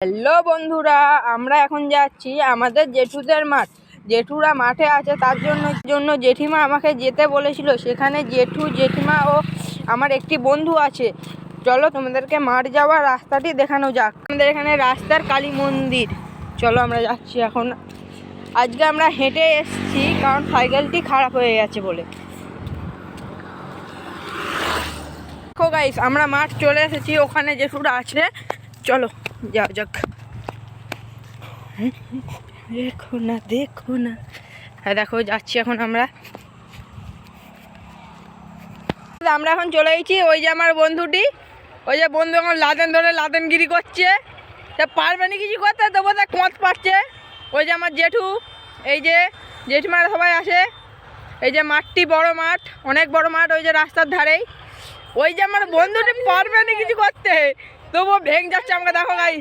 Hello বন্ধুরা, আমরা এখন যাচ্ছি আমাদের জেঠুদের মাঠ। জেঠুরা মাঠে আছে, তার জন্য জেঠিমা আমাকে যেতে বলেছিল। সেখানে জেঠু, জেঠিমা ও আমার একটি বন্ধু আছে। চলো তোমাদেরকে মাঠ যাওয়ার রাস্তাটি দেখানো যাক। আমাদের এখানে রাস্তার কালী মন্দির। চলো আমরা যাচ্ছি এখন। আজকে আমরা হেঁটে এসেছি, কারণ সাইকেলটি খারাপ হয়ে গেছে বলে। দেখো গাইস, আমরা মাঠ চলে এসেছি, ওখানে জেঠুরা আছে। চলো যাও যাক। দেখো না, দেখো না, হ্যাঁ দেখো যাচ্ছি এখন আমরা এখন চলে এসেছি। ওই যে আমার বন্ধুটি, ওই যে বন্ধু এখন লাদেন ধরে লাদেনগিরি করছে। তা পারবে না কিছু করতে, তো বোধহয় কোঁচ পাচ্ছে। ওই যে আমার জেঠু, এই যে জেঠিমারা সবাই আসে। এই যে মাঠটি বড় মাঠ, অনেক বড় মাঠ, ওই যে রাস্তার ধারেই। ওই যে আমার বন্ধুটি পারবে না কিছু করতে, তবুও ভেঙে যাচ্ছে। আমাকে দেখো গাই।